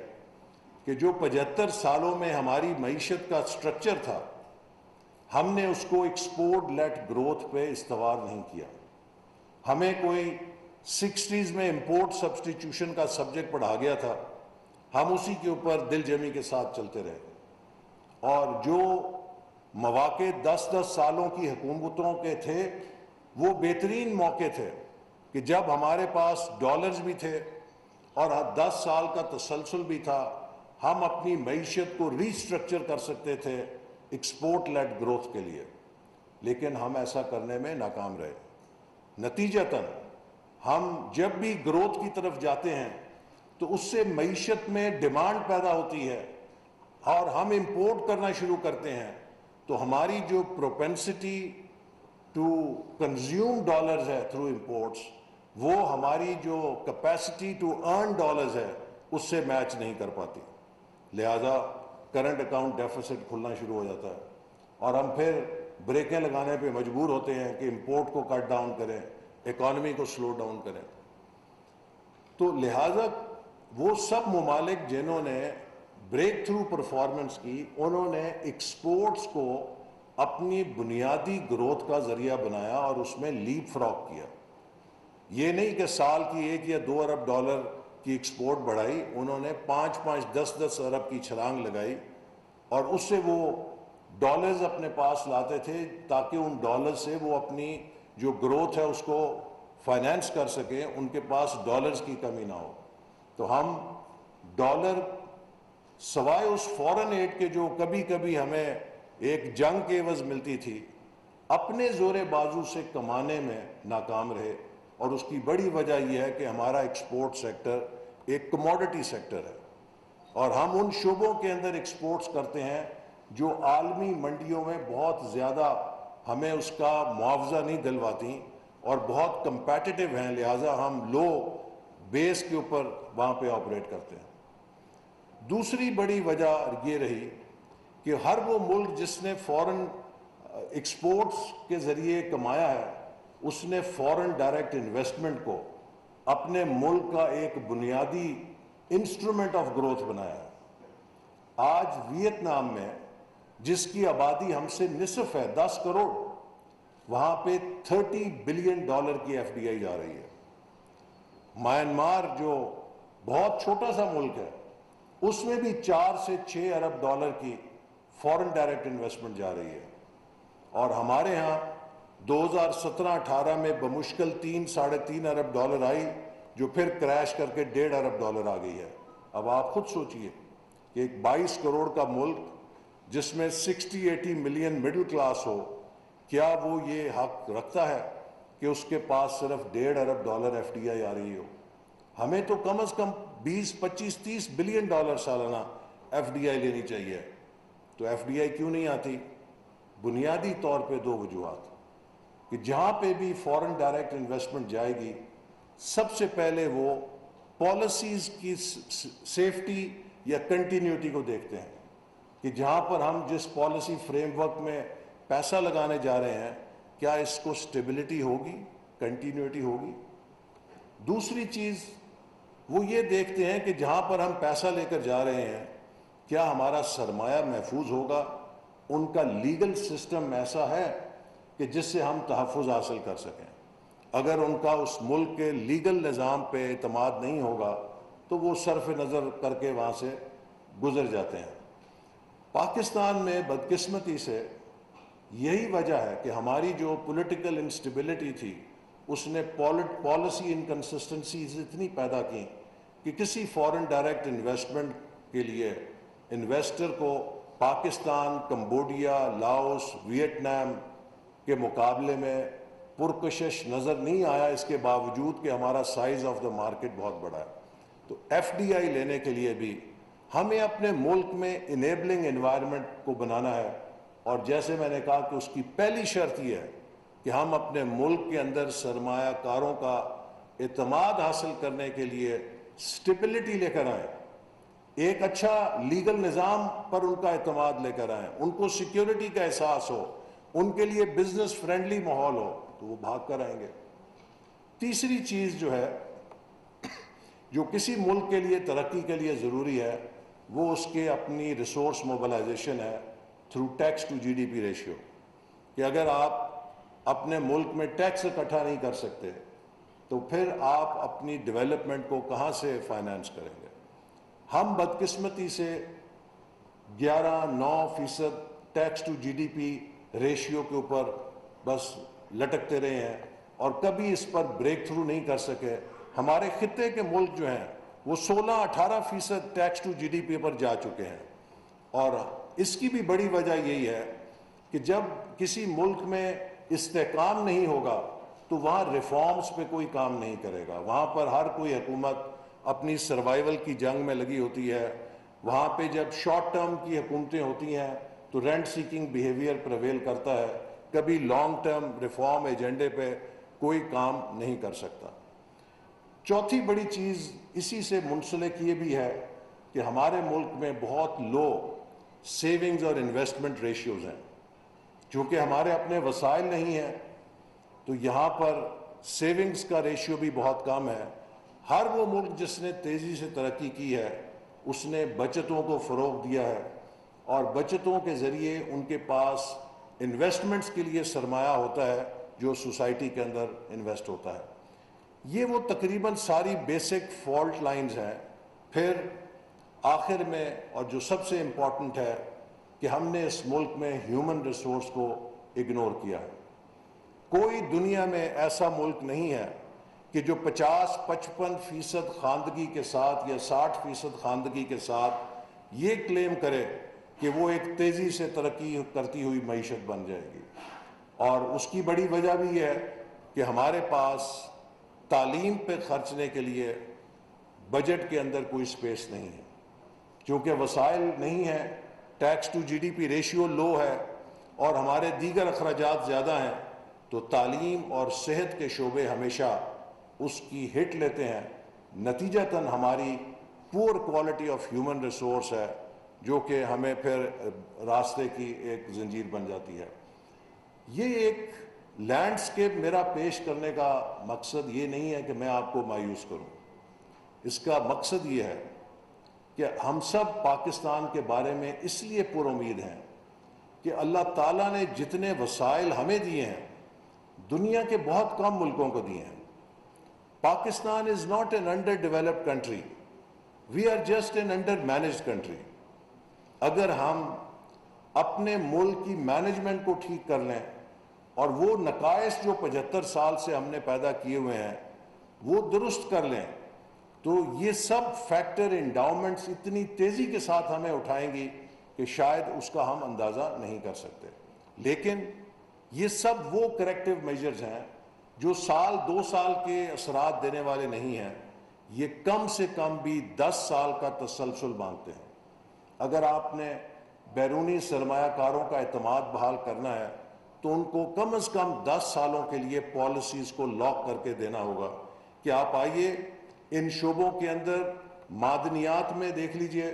کہ جو 75 سالوں میں ہماری معیشت کا سٹرکچر تھا، ہم نے اس کو ایکسپورٹ لیٹ گروتھ پہ استوار نہیں کیا۔ ہمیں کوئی 60s میں امپورٹ سبسٹیٹیوشن کا سبجیکٹ پڑھا گیا تھا، ہم اسی کے اوپر دل جمی کے ساتھ چلتے رہے، اور جو مواقع 10 سالوں کی حکومتوں کے تھے وہ بہترین موقع تھے کہ جب ہمارے پاس ڈالرز بھی تھے اور 10 سال کا تسلسل بھی تھا، ہم اپنی معیشت کو ری سٹرکچر کر سکتے تھے ایکسپورٹ لیڈ گروتھ کے لیے، لیکن ہم ایسا کرنے میں ناکام رہے۔ نتیجتاً ہم جب بھی گروتھ کی طرف جاتے ہیں تو اس سے معیشت میں ڈیمانڈ پیدا ہوتی ہے اور ہم امپورٹ کرنا شروع کرتے ہیں، تو ہماری جو پروپینسٹی ٹو کنزیوم ڈالرز ہے تھرو امپورٹس، وہ ہماری جو کیپیسٹی ٹو ارن ڈالرز ہے اس سے میچ نہیں کر پاتی، لہذا کرنٹ اکاؤنٹ ڈیفیسٹ کھلنا شروع ہو جاتا ہے، اور ہم پھر بریکیں لگانے پہ مجبور ہوتے ہیں کہ امپورٹ کو کٹ ڈاؤن کریں، اکانومی کو سلو ڈاؤن کریں۔ تو لہذا وہ سب ممالک جنہوں نے بریک تھرو پرفارمنس کی، انہوں نے ایکسپورٹس کو اپنی بنیادی گروتھ کا ذریعہ بنایا اور اس میں لیپ فراگ کیا۔ یہ نہیں کہ سال کی 1 یا 2 ارب ڈالر کی ایکسپورٹ بڑھائی، انہوں نے 5 10 ارب کی چھلانگ لگائی، اور اس سے وہ ڈالرز اپنے پاس لاتے تھے تاکہ ان ڈالر سے وہ اپنی جو گروتھ ہے اس کو فائنینس کر سکیں، ان کے پاس ڈالرز کی کمی نہ ہو۔ تو ہم ڈالر سوائے اس فورن ایڈ کے جو کبھی کبھی ہمیں ایک جنگ کے عوض ملتی تھی، اپنے زور بازو سے کمانے میں ناکام رہے، اور اس کی بڑی وجہ یہ ہے کہ ہمارا ایکسپورٹ سیکٹر ایک کموڈٹی سیکٹر ہے، اور ہم ان شعبوں کے اندر ایکسپورٹس کرتے ہیں جو عالمی منڈیوں میں بہت زیادہ ہمیں اس کا معاوضہ نہیں دلواتی اور بہت کمپیٹیٹیو ہیں، لہٰذا ہم لو بیس کے اوپر وہاں پہ آپریٹ کرتے ہیں۔ دوسری بڑی وجہ یہ رہی کہ ہر وہ ملک جس نے فورن ایکسپورٹس کے ذریعے کمایا ہے، اس نے فورن ڈائریکٹ انویسٹمنٹ کو اپنے ملک کا ایک بنیادی انسٹرومنٹ آف گروتھ بنایا ہے۔ آج ویتنام میں جس کی آبادی ہم سے نصف ہے، 10 کروڑ، وہاں پہ 30 بلین ڈالر کی ایف ڈی آئی جا رہی ہے۔ میانمار جو بہت چھوٹا سا ملک ہے، اس میں بھی 4 سے 6 ارب ڈالر کی فورن ڈائریکٹ انویسٹمنٹ جا رہی ہے، اور ہمارے ہاں 2017-18 میں بمشکل 3-3.5 ارب ڈالر آئی، جو پھر کریش کر کے 1.5 ارب ڈالر آ گئی ہے۔ اب آپ خود سوچئے کہ ایک 22 کروڑ کا ملک جس میں 60-80 ملین مڈل کلاس ہو، کیا وہ یہ حق رکھتا ہے کہ اس کے پاس صرف 1.5 ارب ڈالر ایف ڈی آئی آ رہی ہو؟ ہمیں تو کم از کم 20, 25, 30 بلین ڈالر سالانہ ایف ڈی آئی لینی چاہیے. تو ایف ڈی آئی کیوں نہیں آتی؟ بنیادی طور پہ دو وجوہات کہ جہاں پہ بھی فورن ڈائریکٹ انویسٹمنٹ جائے گی سب سے پہلے وہ پالیسیز کی سیفٹی یا کنٹینیوٹی کو دیکھتے ہیں کہ جہاں پر ہم جس پالیسی فریم ورک میں پیسہ لگانے جا رہے ہیں کیا اس کو سٹیبلٹی ہوگی، کنٹینیوٹی ہوگی. دوسری چیز وہ یہ دیکھتے ہیں کہ جہاں پر ہم پیسہ لے کر جا رہے ہیں کیا ہمارا سرمایہ محفوظ ہوگا، ان کا لیگل سسٹم ایسا ہے کہ جس سے ہم تحفظ حاصل کر سکیں. اگر ان کا اس ملک کے لیگل نظام پہ اعتماد نہیں ہوگا تو وہ صرف نظر کر کے وہاں سے گزر جاتے ہیں. پاکستان میں بدقسمتی سے یہی وجہ ہے کہ ہماری جو پولیٹیکل انسٹیبلٹی تھی اس نے پالیسی انکنسسٹنسیز اتنی پیدا کی کہ کسی فورن ڈائریکٹ انویسٹمنٹ کے لیے انویسٹر کو پاکستان، کمبوڈیا، لاؤس، ویتنام کے مقابلے میں پرکشش نظر نہیں آیا، اس کے باوجود کہ ہمارا سائز آف دا مارکیٹ بہت بڑا ہے. تو ایف ڈی آئی لینے کے لیے بھی ہمیں اپنے ملک میں انیبلنگ انوائرمنٹ کو بنانا ہے، اور جیسے میں نے کہا کہ اس کی پہلی شرط یہ ہے کہ ہم اپنے ملک کے اندر سرمایہ کاروں کا اعتماد حاصل کرنے کے لیے سٹیبلٹی لے کر آئیں، ایک اچھا لیگل نظام پر ان کا اعتماد لے کر آئیں، ان کو سیکیورٹی کا احساس ہو، ان کے لیے بزنس فرینڈلی ماحول ہو تو وہ بھاگ کر آئیں گے. تیسری چیز جو ہے جو کسی ملک کے لیے ترقی کے لیے ضروری ہے وہ اس کے اپنی ریسورس موبلائزیشن ہے through tax to G D P ratio, کہ اگر آپ اپنے ملک میں ٹیکس اکٹھا نہیں کر سکتے تو پھر آپ اپنی ڈیولپمنٹ کو کہاں سے فائنانس کریں گے. ہم بدقسمتی سے 11-9% tax to G D P ratio کے اوپر بس لٹکتے رہے ہیں اور کبھی اس پر بریک تھرو نہیں کر سکے. ہمارے خطے کے ملک جو ہیں وہ 16-18% tax to G D P پر جا چکے ہیں، اور اس کی بھی بڑی وجہ یہی ہے کہ جب کسی ملک میں استحکام نہیں ہوگا تو وہاں ریفارمز پہ کوئی کام نہیں کرے گا. وہاں پر ہر کوئی حکومت اپنی سروائیول کی جنگ میں لگی ہوتی ہے. وہاں پہ جب شارٹ ٹرم کی حکومتیں ہوتی ہیں تو رینٹ سیکنگ بیہیویئر پریویل کرتا ہے، کبھی لانگ ٹرم ریفارم ایجنڈے پہ کوئی کام نہیں کر سکتا. چوتھی بڑی چیز اسی سے منسلک یہ بھی ہے کہ ہمارے ملک میں بہت لو سیونگز اور انویسٹمنٹ ریشیوز ہیں. چونکہ ہمارے اپنے وسائل نہیں ہیں تو یہاں پر سیونگز کا ریشیو بھی بہت کم ہے. ہر وہ ملک جس نے تیزی سے ترقی کی ہے اس نے بچتوں کو فروغ دیا ہے، اور بچتوں کے ذریعے ان کے پاس انویسٹمنٹس کے لیے سرمایہ ہوتا ہے جو سوسائٹی کے اندر انویسٹ ہوتا ہے. یہ وہ تقریباً ساری بیسک فالٹ لائنز ہیں. پھر آخر میں اور جو سب سے امپورٹنٹ ہے کہ ہم نے اس ملک میں ہیومن ریسورس کو اگنور کیا ہے. کوئی دنیا میں ایسا ملک نہیں ہے کہ جو 50-55% خواندگی کے ساتھ یا 60% خواندگی کے ساتھ یہ کلیم کرے کہ وہ ایک تیزی سے ترقی کرتی ہوئی معیشت بن جائے گی. اور اس کی بڑی وجہ بھی یہ ہے کہ ہمارے پاس تعلیم پہ خرچنے کے لیے بجٹ کے اندر کوئی سپیس نہیں ہے. چونکہ وسائل نہیں ہیں، tax to G D P ratio low ہے اور ہمارے دیگر اخراجات زیادہ ہیں، تو تعلیم اور صحت کے شعبے ہمیشہ اس کی ہٹ لیتے ہیں. نتیجتاً ہماری poor quality of human resource ہے جو کہ ہمیں پھر راستے کی ایک زنجیر بن جاتی ہے. یہ ایک لینڈسکیپ میرا پیش کرنے کا مقصد یہ نہیں ہے کہ میں آپ کو مایوس کروں. اس کا مقصد یہ ہے کہ ہم سب پاکستان کے بارے میں اس لیے پر امید ہیں کہ اللہ تعالیٰ نے جتنے وسائل ہمیں دیے ہیں دنیا کے بہت کم ملکوں کو دیے ہیں. Pakistan is not an under developed country, we are just an under managed country. اگر ہم اپنے ملک کی مینجمنٹ کو ٹھیک کر لیں اور وہ نقائص جو 75 سال سے ہم نے پیدا کیے ہوئے ہیں وہ درست کر لیں تو یہ سب فیکٹر انڈاؤمنٹس اتنی تیزی کے ساتھ ہمیں اٹھائیں گی کہ شاید اس کا ہم اندازہ نہیں کر سکتے. لیکن یہ سب وہ کریکٹیو میجرز ہیں جو 1-2 سال کے اثرات دینے والے نہیں ہیں. یہ کم سے کم بھی 10 سال کا تسلسل مانگتے ہیں۔ اگر آپ نے بیرونی سرمایہ کاروں کا اعتماد بحال کرنا ہے تو ان کو کم از کم 10 سالوں کے لیے پالیسیز کو لاک کر کے دینا ہوگا کہ آپ آئیے ان شعبوں کے اندر، معدنیات میں دیکھ لیجئے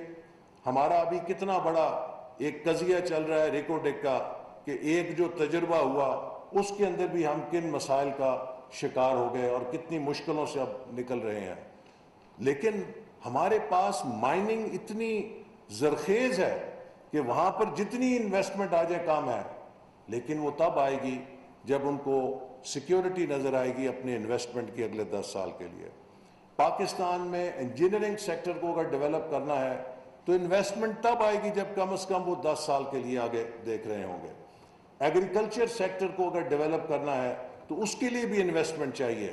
ہمارا ابھی کتنا بڑا ایک قضیہ چل رہا ہے ریکو ڈیک کا، کہ ایک جو تجربہ ہوا اس کے اندر بھی ہم کن مسائل کا شکار ہو گئے اور کتنی مشکلوں سے اب نکل رہے ہیں۔ لیکن ہمارے پاس مائننگ اتنی زرخیز ہے کہ وہاں پر جتنی انویسٹمنٹ آ جائے کام ہے، لیکن وہ تب آئے گی جب ان کو سیکیورٹی نظر آئے گی اپنے انویسٹمنٹ کی اگلے 10 سال کے لیے۔ پاکستان میں انجینئرنگ سیکٹر کو اگر ڈیولپ کرنا ہے تو انویسٹمنٹ تب آئے گی جب کم از کم وہ 10 سال کے لیے آگے دیکھ رہے ہوں گے۔ ایگریکلچر سیکٹر کو اگر ڈیولپ کرنا ہے تو اس کے لیے بھی انویسٹمنٹ چاہیے۔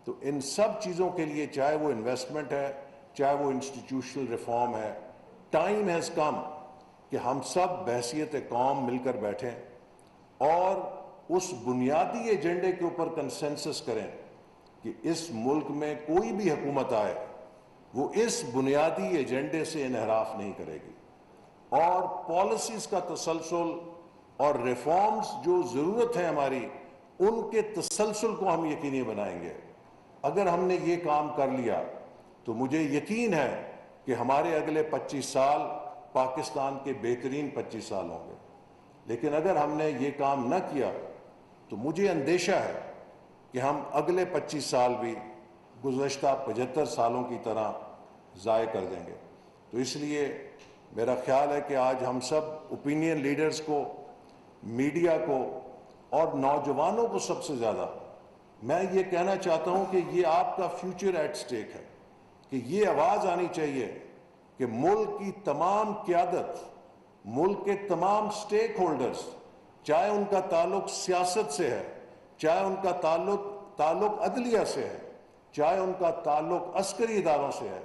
تو ان سب چیزوں کے لیے، چاہے وہ انویسٹمنٹ ہے، چاہے وہ انسٹیٹیوشنل ریفارم ہے، ٹائم ہیز کم کہ ہم سب بحیثیت قوم مل کر بیٹھیں اور اس بنیادی ایجنڈے کے اوپر کنسنسس کریں کہ اس ملک میں کوئی بھی حکومت آئے وہ اس بنیادی ایجنڈے سے انحراف نہیں کرے گی، اور پالیسیز کا تسلسل اور ریفارمز جو ضرورت ہے ہماری، ان کے تسلسل کو ہم یقینی بنائیں گے۔ اگر ہم نے یہ کام کر لیا تو مجھے یقین ہے کہ ہمارے اگلے 25 سال پاکستان کے بہترین 25 سال ہوں گے۔ لیکن اگر ہم نے یہ کام نہ کیا تو مجھے اندیشہ ہے کہ ہم اگلے 25 سال بھی گزشتہ 75 سالوں کی طرح ضائع کر دیں گے۔ تو اس لیے میرا خیال ہے کہ آج ہم سب اوپینین لیڈرز کو، میڈیا کو اور نوجوانوں کو سب سے زیادہ میں یہ کہنا چاہتا ہوں کہ یہ آپ کا فیوچر ایٹ سٹیک ہے، کہ یہ آواز آنی چاہیے کہ ملک کی تمام قیادت، ملک کے تمام سٹیک ہولڈرز، چاہے ان کا تعلق سیاست سے ہے، چاہے ان کا تعلق عدلیہ سے ہے، چاہے ان کا تعلق عسکری اداروں سے ہے،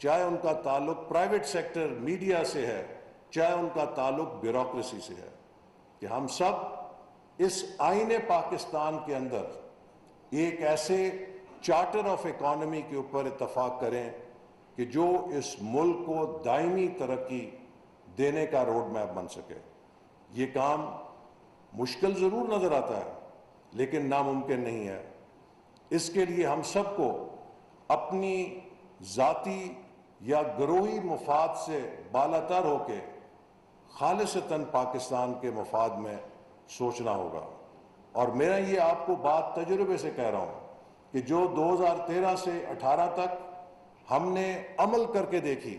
چاہے ان کا تعلق پرائیویٹ سیکٹر میڈیا سے ہے، چاہے ان کا تعلق بیوروکریسی سے ہے، کہ ہم سب اس آئین پاکستان کے اندر ایک ایسے چارٹر آف اکانومی کے اوپر اتفاق کریں کہ جو اس ملک کو دائمی ترقی دینے کا روڈ میپ بن سکے۔ یہ کام مشکل ضرور نظر آتا ہے لیکن ناممکن نہیں ہے۔ اس کے لیے ہم سب کو اپنی ذاتی یا گروہی مفاد سے بالاتر ہو کے خالصتاً پاکستان کے مفاد میں سوچنا ہوگا۔ اور میں یہ آپ کو بات تجربے سے کہہ رہا ہوں کہ جو 2013 سے 18 تک ہم نے عمل کر کے دیکھی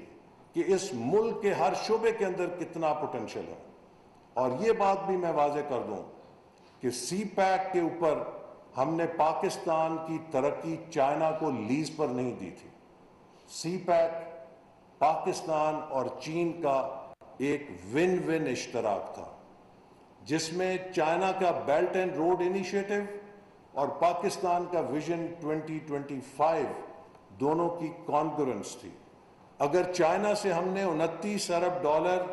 کہ اس ملک کے ہر شعبے کے اندر کتنا پوٹنشل ہے۔ اور یہ بات بھی میں واضح کر دوں کہ سی پیک کے اوپر ہم نے پاکستان کی ترقی چائنا کو لیز پر نہیں دی تھی۔ سی پیک پاکستان اور چین کا ایک ون ون اشتراک تھا، جس میں چائنا کا بیلٹ اینڈ روڈ انیشیٹو اور پاکستان کا ویژن 2025 دونوں کی کانگرنس تھی۔ اگر چائنا سے ہم نے 29 ارب ڈالر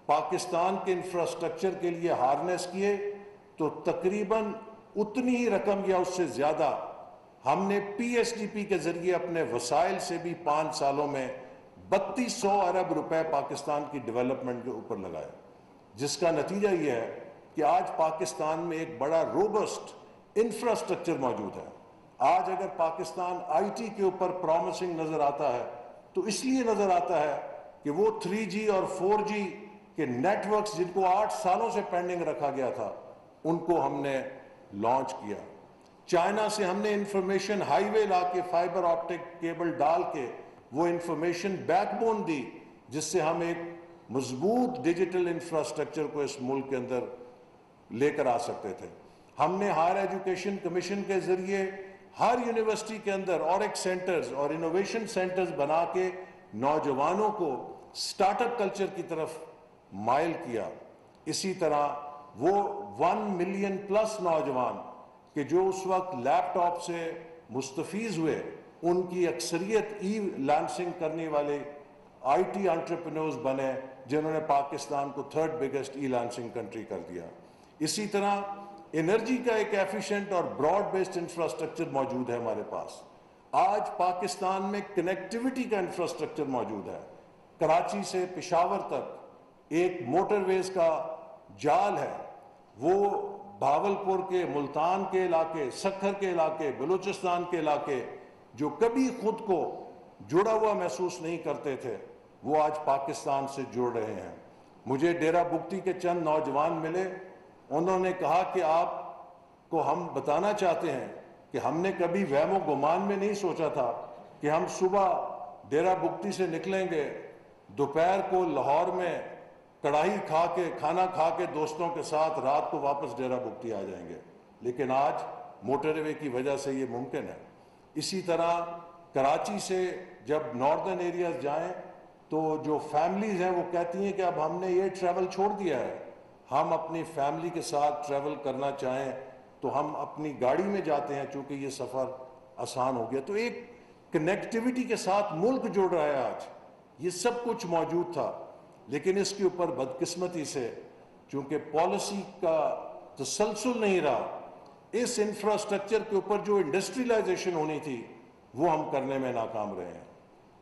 پاکستان کے انفراسٹرکچر کے لیے ہارنیس کیے تو تقریباً اتنی ہی رقم یا اس سے زیادہ ہم نے پی ایس ڈی پی کے ذریعے اپنے وسائل سے بھی 5 سالوں میں 3200 ارب روپے پاکستان کی ڈیولپمنٹ کے اوپر لگائے، جس کا نتیجہ یہ ہے کہ آج پاکستان میں ایک بڑا روبسٹ انفراسٹرکچر موجود ہے۔ آج اگر پاکستان آئی ٹی کے اوپر پرومسنگ نظر آتا ہے تو اس لیے نظر آتا ہے کہ وہ 3G اور 4G کے نیٹ ورکس جن کو 8 سالوں سے پینڈنگ رکھا گیا تھا ان کو ہم نے لانچ کیا۔ چائنا سے ہم نے انفارمیشن ہائی وے لا کے فائبر آپٹک کیبل ڈال کے وہ انفارمیشن بیک بون دی، جس سے ہم ایک مضبوط ڈیجیٹل انفراسٹرکچر کو اس ملک کے اندر لے کر آ سکتے تھے۔ ہم نے ہائر ایجوکیشن کمیشن کے ذریعے ہر یونیورسٹی کے اندر اورک سینٹرز اور انوویشن سینٹرز بنا کے نوجوانوں کو سٹارٹ اپ کلچر کی طرف مائل کیا۔ اسی طرح وہ 1 ملین پلس نوجوان کہ جو اس وقت لیپ ٹاپ سے مستفیض ہوئے، ان کی اکثریت ای لانسنگ کرنے والے آئی ٹی انٹرپرینورز بنے، جنہوں نے پاکستان کو 3rd بگیسٹ ای لانسنگ کنٹری کر دیا۔ اسی طرح انرجی کا ایک ایفیشنٹ اور براڈ بیسڈ انفراسٹرکچر موجود ہے ہمارے پاس۔ آج پاکستان میں کنیکٹیوٹی کا انفراسٹرکچر موجود ہے. کراچی سے پشاور تک ایک موٹر ویز کا جال ہے. وہ بھاولپور کے، ملتان کے علاقے، سکھر کے علاقے، بلوچستان کے علاقے جو کبھی خود کو جڑا ہوا محسوس نہیں کرتے تھے، وہ آج پاکستان سے جڑ رہے ہیں. مجھے ڈیرہ بگٹی کے چند نوجوان ملے. انہوں نے کہا کہ آپ کو ہم بتانا چاہتے ہیں کہ ہم نے کبھی وہم و گمان میں نہیں سوچا تھا کہ ہم صبح ڈیرہ بگٹی سے نکلیں گے، دوپہر کو لاہور میں کڑاہی کھانا کھا کے دوستوں کے ساتھ رات کو واپس ڈیرہ بگٹی آ جائیں گے. لیکن آج موٹر وے کی وجہ سے یہ ممکن ہے. اسی طرح کراچی سے جب ناردرن ایریاز جائیں تو جو فیملیز ہیں وہ کہتی ہیں کہ اب ہم نے یہ ٹریول چھوڑ دیا ہے. ہم اپنی فیملی کے ساتھ ٹریول کرنا چاہیں تو ہم اپنی گاڑی میں جاتے ہیں چونکہ یہ سفر آسان ہو گیا. تو ایک کنیکٹیوٹی کے ساتھ ملک جڑ رہا ہے آج. یہ سب کچھ موجود تھا، لیکن اس کے اوپر بدقسمتی سے چونکہ پالیسی کا تسلسل نہیں رہا، اس انفراسٹرکچر کے اوپر جو انڈسٹریلائزیشن ہونی تھی وہ ہم کرنے میں ناکام رہے ہیں.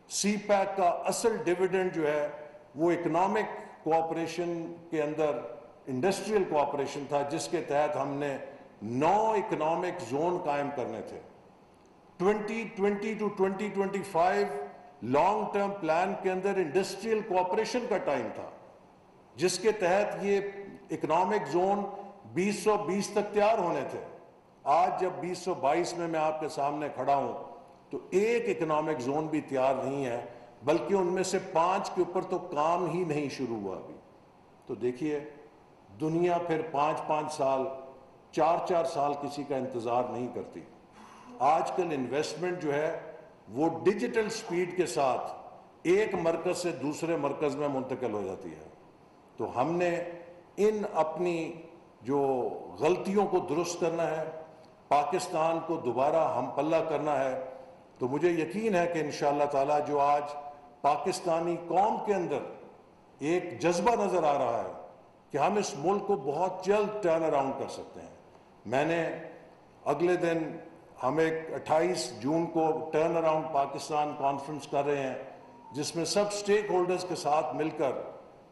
سی پیک کا اصل ڈیویڈنڈ جو ہے وہ اکنامک کوآپریشن کے اندر انڈسٹریل کوآپریشن تھا، جس کے تحت ہم نے 9 اکنامک زون قائم کرنے تھے. 2020 ٹو 2025 لانگ ٹرم پلان کے اندر انڈسٹریل کوآپریشن کا ٹائم تھا، جس کے تحت یہ اکنامک زون 2020 تک تیار ہونے تھے. آج جب 2022 میں آپ کے سامنے کھڑا ہوں تو ایک اکنامک زون بھی تیار نہیں ہے، بلکہ ان میں سے 5 کے اوپر تو کام ہی نہیں شروع ہوا ابھی. تو دیکھیے دنیا پھر 5 سال 4 سال کسی کا انتظار نہیں کرتی. آج کل انویسٹمنٹ جو ہے وہ ڈیجیٹل سپیڈ کے ساتھ ایک مرکز سے دوسرے مرکز میں منتقل ہو جاتی ہے. تو ہم نے ان اپنی جو غلطیوں کو درست کرنا ہے، پاکستان کو دوبارہ ہم پلہ کرنا ہے. تو مجھے یقین ہے کہ انشاءاللہ تعالیٰ جو آج پاکستانی قوم کے اندر ایک جذبہ نظر آ رہا ہے کہ ہم اس ملک کو بہت جلد ٹرن اراؤنڈ کر سکتے ہیں. میں نے اگلے دن ہم ایک 28 جون کو ٹرن اراؤنڈ پاکستان کانفرنس کر رہے ہیں، جس میں سب سٹیک ہولڈرز کے ساتھ مل کر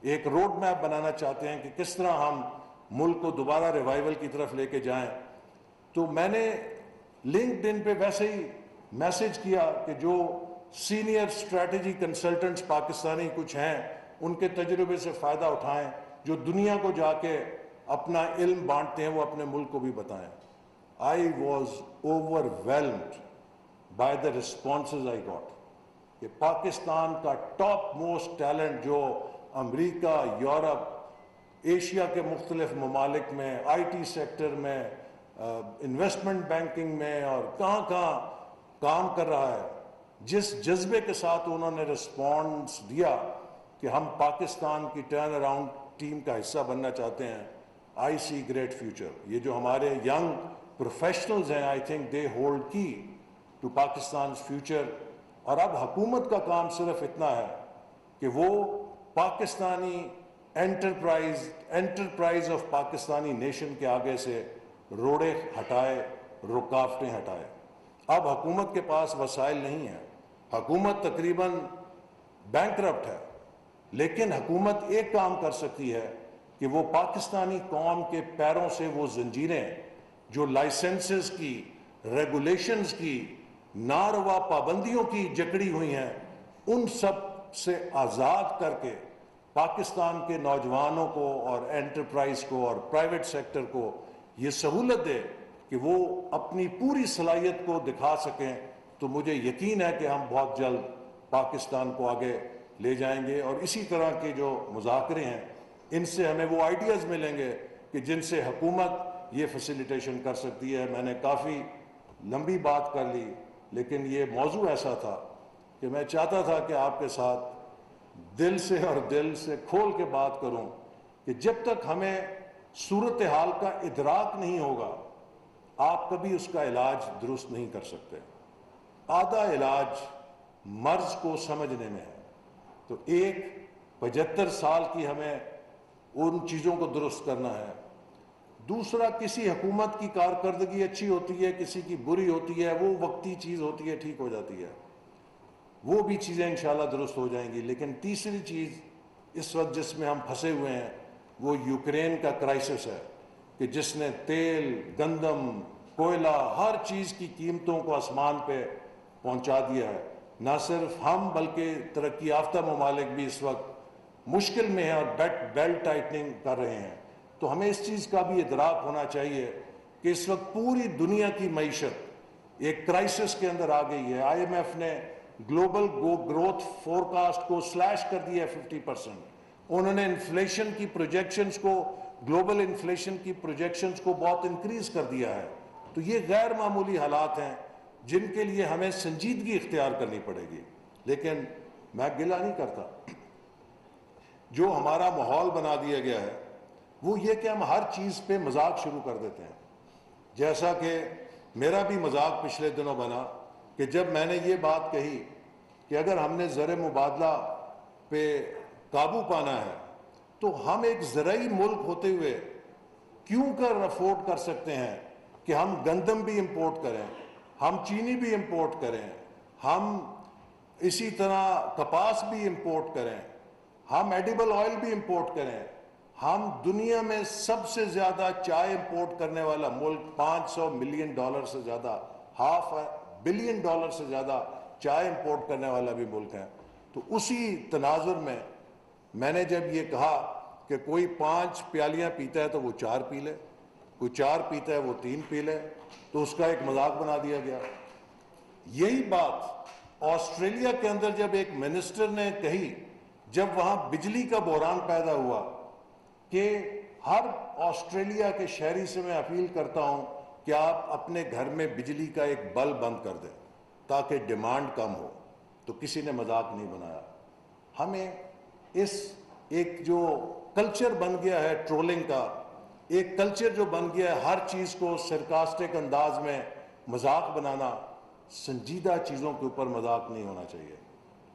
ایک روڈ میپ بنانا چاہتے ہیں کہ کس طرح ہم ملک کو دوبارہ ریوائیول کی طرف لے کے جائیں. تو میں نے لنکڈ ان پہ ویسے ہی میسج کیا کہ جو سینئر اسٹریٹجی کنسلٹنٹس پاکستانی کچھ ہیں ان کے تجربے سے فائدہ اٹھائیں، جو دنیا کو جا کے اپنا علم بانٹتے ہیں وہ اپنے ملک کو بھی بتائیں. I was overwhelmed by the responses I got کہ پاکستان کا ٹاپ موسٹ ٹیلنٹ جو امریکہ، یورپ، ایشیا کے مختلف ممالک میں، آئی ٹی سیکٹر میں، انویسٹمنٹ بینکنگ میں اور کہاں کام کر رہا ہے، جس جذبے کے ساتھ انہوں نے رسپانس دیا کہ ہم پاکستان کی ٹرن اراؤنڈ ٹیم کا حصہ بننا چاہتے ہیں. آئی سی گریٹ فیوچر. یہ جو ہمارے ینگ پروفیشنلز ہیں، آئی تھنک دے ہولڈ کی ٹو پاکستان فیوچر. اور اب حکومت کا کام صرف اتنا ہے کہ وہ Pakistani enterprise of Pakistani nation کے آگے سے روڑے ہٹائے، رکاوٹیں ہٹائے. اب حکومت کے پاس وسائل نہیں ہیں، حکومت تقریباً بینکرپٹ ہے، لیکن حکومت ایک کام کر سکتی ہے کہ وہ پاکستانی قوم کے پیروں سے وہ زنجیریں جو لائسنسز کی، ریگولیشنز کی، ناروا پابندیوں کی جکڑی ہوئی ہیں، ان سب سے آزاد کر کے پاکستان کے نوجوانوں کو اور انٹرپرائز کو اور پرائیویٹ سیکٹر کو یہ سہولت دے کہ وہ اپنی پوری صلاحیت کو دکھا سکیں. تو مجھے یقین ہے کہ ہم بہت جلد پاکستان کو آگے لے جائیں گے. اور اسی طرح کے جو مذاکرے ہیں ان سے ہمیں وہ آئیڈیاز ملیں گے کہ جن سے حکومت یہ فیسیلیٹیشن کر سکتی ہے. میں نے کافی لمبی بات کر لی، لیکن یہ موضوع ایسا تھا کہ میں چاہتا تھا کہ آپ کے ساتھ دل سے کھول کے بات کروں کہ جب تک ہمیں صورتحال کا ادراک نہیں ہوگا آپ کبھی اس کا علاج درست نہیں کر سکتے. آدھا علاج مرض کو سمجھنے میں ہے. تو 75 سال کی ہمیں ان چیزوں کو درست کرنا ہے دوسرا کسی حکومت کی کارکردگی اچھی ہوتی ہے، کسی کی بری ہوتی ہے، وہ وقتی چیز ہوتی ہے، ٹھیک ہو جاتی ہے، وہ بھی چیزیں انشاءاللہ درست ہو جائیں گی۔ لیکن تیسری چیز اس وقت جس میں ہم پھنسے ہوئے ہیں وہ یوکرین کا کرائسس ہے، کہ جس نے تیل، گندم، کوئلہ، ہر چیز کی قیمتوں کو آسمان پہ پہنچا دیا ہے۔ نہ صرف ہم بلکہ ترقی یافتہ ممالک بھی اس وقت مشکل میں ہیں اور بیلٹ ٹائٹننگ کر رہے ہیں۔ تو ہمیں اس چیز کا بھی ادراک ہونا چاہیے کہ اس وقت پوری دنیا کی معیشت ایک کرائسس کے اندر آ گئی ہے۔ آئی ایم ایف نے گلوبل گروتھ فورکاسٹ کو سلیش کر دیا ہے 50%۔ انہوں نے انفلیشن کی پروجیکشنز کو، گلوبل انفلیشن کی پروجیکشنز کو بہت انکریز کر دیا ہے۔ تو یہ غیر معمولی حالات ہیں جن کے لیے ہمیں سنجیدگی اختیار کرنی پڑے گی۔ لیکن میں گلہ نہیں کرتا، جو ہمارا ماحول بنا دیا گیا ہے وہ یہ کہ ہم ہر چیز پہ مذاق شروع کر دیتے ہیں۔ جیسا کہ میرا بھی مذاق پچھلے دنوں بنا کہ جب میں نے یہ بات کہی کہ اگر ہم نے زر مبادلہ پہ قابو پانا ہے تو ہم ایک زرعی ملک ہوتے ہوئے کیوں کر افورڈ کر سکتے ہیں کہ ہم گندم بھی امپورٹ کریں، ہم چینی بھی امپورٹ کریں، ہم اسی طرح کپاس بھی امپورٹ کریں، ہم ایڈیبل آئل بھی امپورٹ کریں۔ ہم دنیا میں سب سے زیادہ چائے امپورٹ کرنے والا ملک، $500 ملین سے زیادہ، $500 بلین سے زیادہ چائے امپورٹ کرنے والا بھی ملک ہے۔ تو اسی تناظر میں میں نے جب یہ کہا کہ کوئی 5 پیالیاں پیتا ہے تو وہ 4 پی لے، کوئی 4 پیتا ہے وہ 3 پی لے، تو اس کا ایک مذاق بنا دیا گیا۔ یہی بات آسٹریلیا کے اندر جب ایک منسٹر نے کہی، جب وہاں بجلی کا بحران پیدا ہوا، کہ ہر آسٹریلیا کے شہری سے میں اپیل کرتا ہوں کہ آپ اپنے گھر میں بجلی کا ایک بلب بند کر دیں تاکہ ڈیمانڈ کم ہو، تو کسی نے مذاق نہیں بنایا۔ ہمیں اس ایک جو کلچر بن گیا ہے ٹرولنگ کا، ایک کلچر جو بن گیا ہے ہر چیز کو سرکاسٹک انداز میں مذاق بنانا، سنجیدہ چیزوں کے اوپر مذاق نہیں ہونا چاہیے۔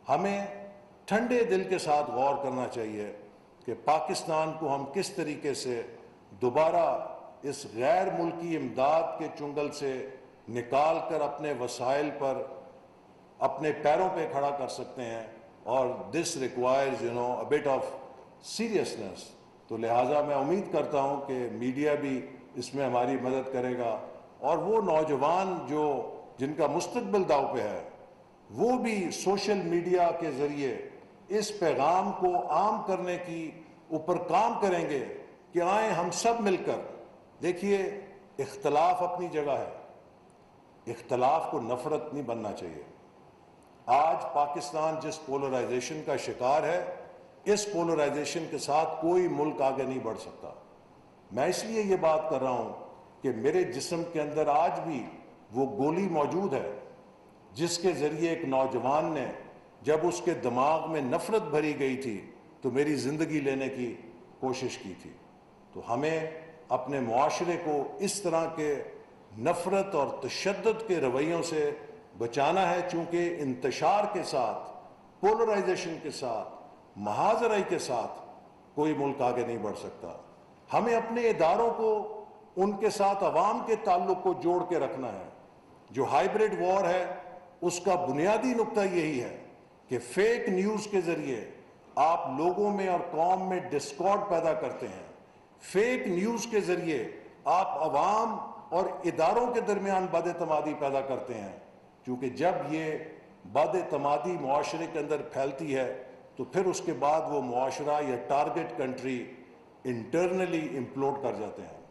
ہمیں ٹھنڈے دل کے ساتھ غور کرنا چاہیے کہ پاکستان کو ہم کس طریقے سے دوبارہ اس غیر ملکی امداد کے چنگل سے نکال کر اپنے وسائل پر اپنے پیروں پہ کھڑا کر سکتے ہیں، اور this requires a bit of seriousness۔ تو لہٰذا میں امید کرتا ہوں کہ میڈیا بھی اس میں ہماری مدد کرے گا، اور وہ نوجوان جن کا مستقبل داؤ پہ ہے وہ بھی سوشل میڈیا کے ذریعے اس پیغام کو عام کرنے کی اوپر کام کریں گے کہ آئیں ہم سب مل کر۔ دیکھیے، اختلاف اپنی جگہ ہے، اختلاف کو نفرت نہیں بننا چاہیے۔ آج پاکستان جس پولرائزیشن کا شکار ہے، اس پولرائزیشن کے ساتھ کوئی ملک آگے نہیں بڑھ سکتا۔ میں اس لیے یہ بات کر رہا ہوں کہ میرے جسم کے اندر آج بھی وہ گولی موجود ہے جس کے ذریعے ایک نوجوان نے، جب اس کے دماغ میں نفرت بھری گئی تھی تو میری زندگی لینے کی کوشش کی تھی۔ تو ہمیں اپنے معاشرے کو اس طرح کے نفرت اور تشدد کے رویوں سے بچانا ہے، چونکہ انتشار کے ساتھ، پولرائزیشن کے ساتھ، مہاجرائی کے ساتھ کوئی ملک آگے نہیں بڑھ سکتا۔ ہمیں اپنے اداروں کو، ان کے ساتھ عوام کے تعلق کو جوڑ کے رکھنا ہے۔ جو ہائیبرڈ وار ہے اس کا بنیادی نقطہ یہی ہے کہ فیک نیوز کے ذریعے آپ لوگوں میں اور قوم میں ڈسکارڈ پیدا کرتے ہیں۔ فیک نیوز کے ذریعے آپ عوام اور اداروں کے درمیان بد اعتمادی پیدا کرتے ہیں، کیونکہ جب یہ بد اعتمادی معاشرے کے اندر پھیلتی ہے تو پھر اس کے بعد وہ معاشرہ یا ٹارگٹ کنٹری انٹرنلی امپلوڈ کر جاتے ہیں۔